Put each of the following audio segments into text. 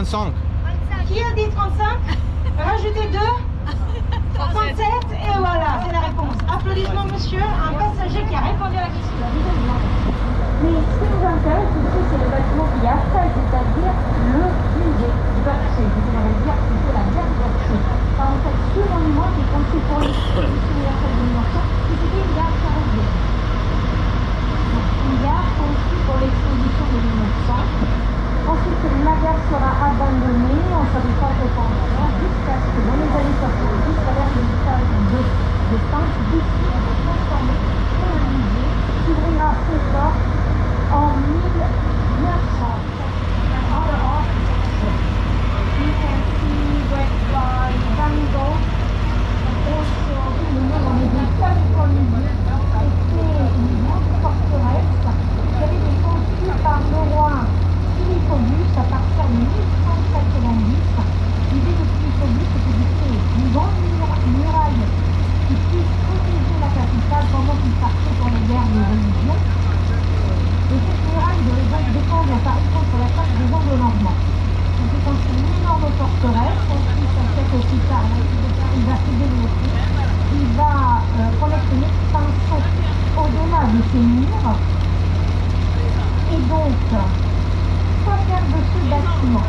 35. Qui a dit 35? Rajoutez 2. 37 et voilà, c'est la réponse. Applaudissements monsieur, un passager qui a répondu à la question. Mais ce qui nous intéresse aussi, c'est le bâtiment qui est après, c'est-à-dire le musée Berchet. Vous allez dire que c'est la gare Berchet. En fait, ce monument qui est conçu pour l'exposition universelle de 1900, c'était une gare ferroviaire. Donc, une gare conçue pour l'exposition de 1900. Ensuite, la gare sera abandonnée, on ne savait pas pendant, jusqu'à ce que dans les années 70, à l'ère de l'usage de peintre, d'ici, on va transformer en un musée qui ouvrira ses portes en 1900. You can see Great Fly, Van Gogh, also, on est des Californie. C'était une grande forteresse qui avait été construite par le roi Philippe Auguste à partir de 1190. L'idée de Philippe Auguste était de créer une grande muraille qui puisse protéger la capitale pendant qu'il partait pour les guerres de religion. Et cette muraille devait donc défendre par contre l'attaque des Anglo-Normands. On s'est construit une énorme forteresse, ensuite un siècle aussi tard, il va se développer, il va connaître une extension au-delà de ces murs. Et donc, quoi faire de ce bâtiment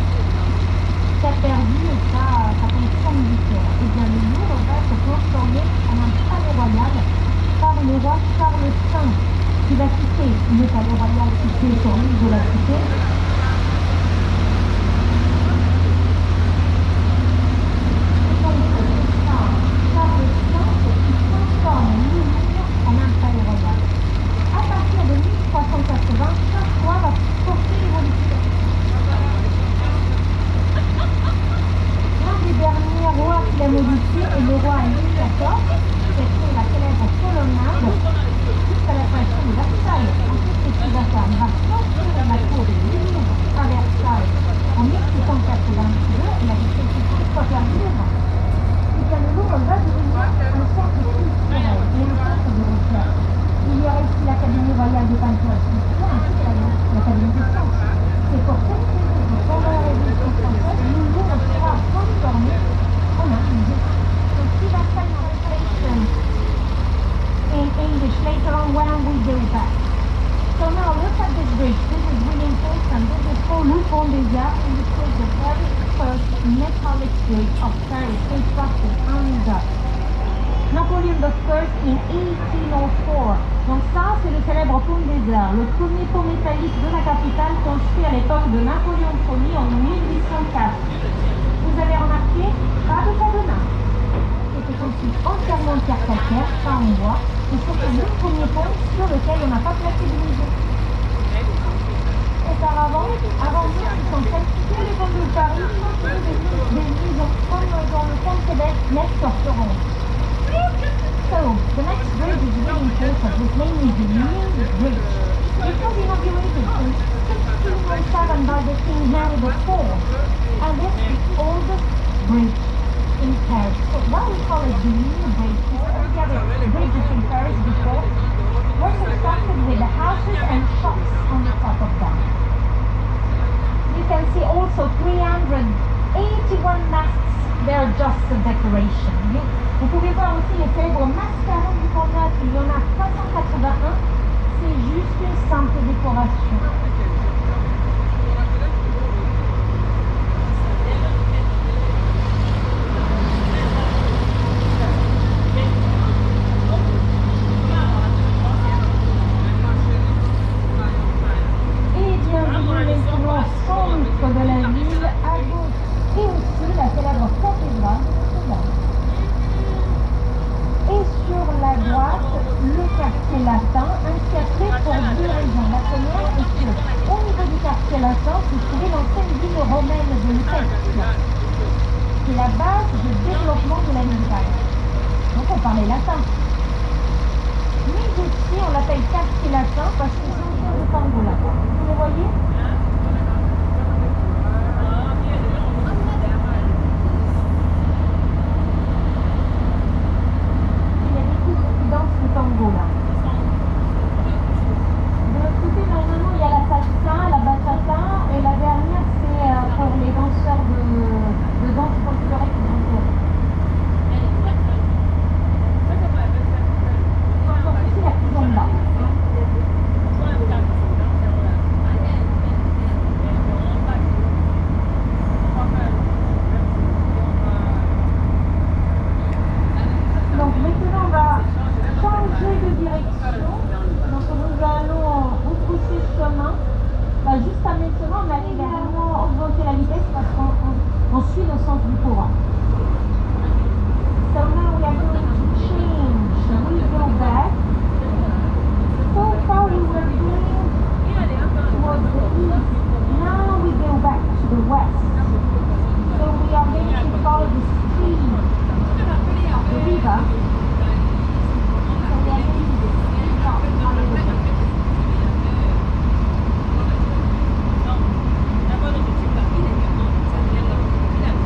qui a perdu sa fonction militaire? Eh bien, le Louvre va se transformer en un palais royal par le roi Charles V, qui va quitter le palais royal situé sur l'île de la Cité. Et donc, c'est ça, Charles V qui transforme le Louvre en un palais royal. À partir de 1380, chaque roi va porter l'évolution. L'un des derniers rois qui l'a modifié est le roi Louis XIV, qui a créé la célèbre colonnade jusqu'à la création de Versailles. Ensuite, ce qu'il va faire, il va construire la cour du Louvre à Versailles en 1682 et la question est quoi faire du Louvre? Et bien le Louvre va devenir un centre culturel et un centre de recherche. Il y aura ici l'Académie royale de peinture et sculpture ainsi que l'Académie des sciences. C'est pour cette raison que pendant la Révolution française, le Louvre sera transformé en un musée. Donc he va faire une translation in English later on when we go back. So now look at this bridge. This is really important. This is called Le Pont des Arts, and this was the very first metallic bridge of Paris constructed under Napoleon I in 1804. Donc ça, c'est le célèbre pont des Arts, le premier pont métallique de la capitale construit à l'époque de Napoléon Ier en 1804. Vous avez remarqué, pas de cadenas. C'était construit entièrement en pierre calcaire, pas en bois, et c'était le premier pont sur lequel on n'a pas placé de musée. Auparavant, avant 1807, tous les ponts de Paris sont des maisons comme dans le pont de Québec, next of Florence. So, the next bridge is really important. His name is the New Bridge. It was inaugurated in 1607 by the King Henry IV, and this is the oldest bridge in Paris. So why we call it the New Bridge? Because the other bridges in Paris before were constructed with the houses and shops on the top of them. You can see also 381 masts. They're just a decoration. Vous pouvez voir aussi les célèbres mascarons du Pont Neuf. Il y en a 381. C'est juste une simple décoration. Et bienvenue maintenant au centre de la ville, à gauche, et aussi la célèbre cathédrale de Notre-Dame. Et sur la droite, le quartier latin, un quartier pour deux raisons. La première est que, au niveau du quartier latin, se trouvait l'ancienne ville romaine de Lucrèce, qui est la base de développement de la montagne. Donc on parlait latin. Mais aussi, on l'appelle quartier latin parce qu'ils ont fait le tango là-bas. Vous le voyez? Tango là. De l'autre côté, normalement, il y a la salsa, la bachata, et la dernière, c'est pour les danseurs. maintenant on allait vraiment augmenter la vitesse parce qu'on suit le sens du courant. So now we are going to change. We go back. So far we were going towards the east. Now we go back to the west. So we are going to follow the stream of the river. So we are going to stop a little bit.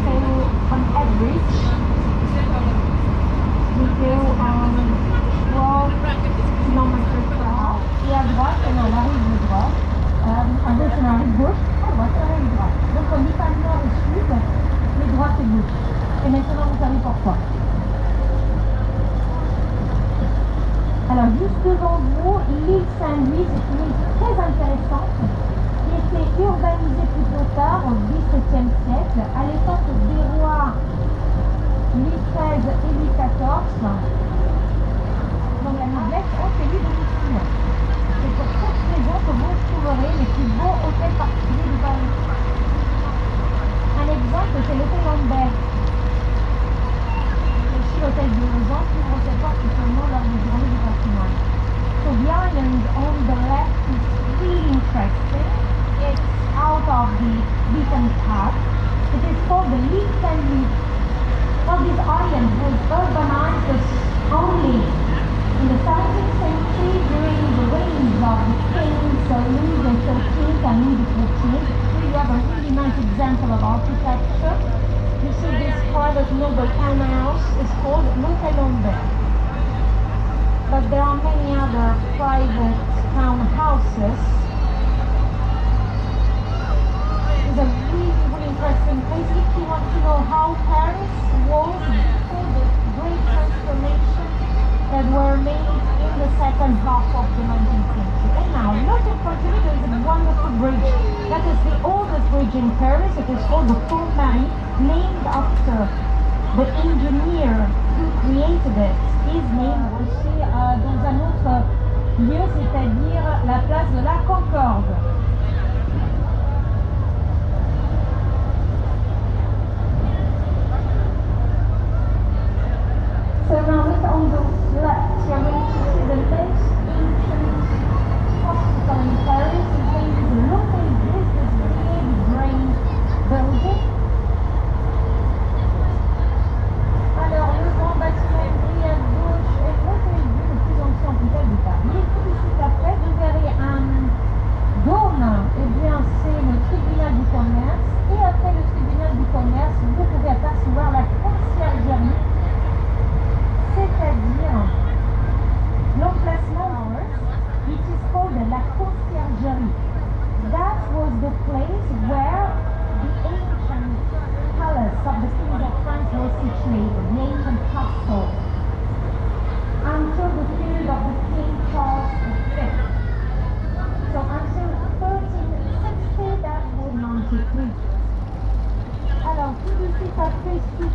So on average, we go 12 km per hour. Et à droite, on a la rive droite. À gauche, on a la rive gauche. À droite, on a la rive droite. Donc on dit pas nord et sud, mais droite et gauche. Et maintenant, vous savez pourquoi. Alors, juste devant vous, l'île Saint-Louis, c'est une île très intéressante qui était urbanisée plutôt tard, au XVIIe siècle, à l'époque des rois Louis XIII et Louis XIV. Donc la noblesse ont élu domicile. C'est pour cette raison que vous trouverez les plus beaux hôtels particuliers de Paris. Un exemple, c'est l'hôtel Lambert. Aussi l'hôtel de Lausanne qui ouvre ses portes seulement lors des journées du patrimoine. So the island on the left is really interesting. It's out of the beaten path. It is called the L'Île Saint-Louis. Well, this island was urbanized only in the 17th century during the reigns of the kings Louis XIII and Louis XIV. Here you have a really nice example of architecture. You see this private noble townhouse is called l'Hôtel Lambert. But there are many other private townhouses. It's a really interesting place. If you want to know how Paris was before the great transformation that were made in the second half of the 19th century. And now, look in front of me, there is a wonderful bridge. That is the oldest bridge in Paris. It is called the Pont Marie, named after the engineer who created it. His name aussi dans un autre lieu, c'est-à-dire la place de la Concorde. So now look on the left, you're going to see the most ancient hospital in Paris. It's going to be located this big green building. Alors le grand bâtiment gris à gauche est l'hôtel le plus ancien hôtel de Paris. Et tout de suite après, vous verrez un dôme. Eh bien, c'est le tribunal du commerce. Et après le tribunal du commerce, vous pouvez apercevoir la conciergerie. C'est-à-dire l'emplacement, it is called la conciergerie. That was the place where the ancient palace of the kings of France was situated, the ancient castle, until the period of the King Charles V. So until 1360, that was 93. Alors tout de suite après, si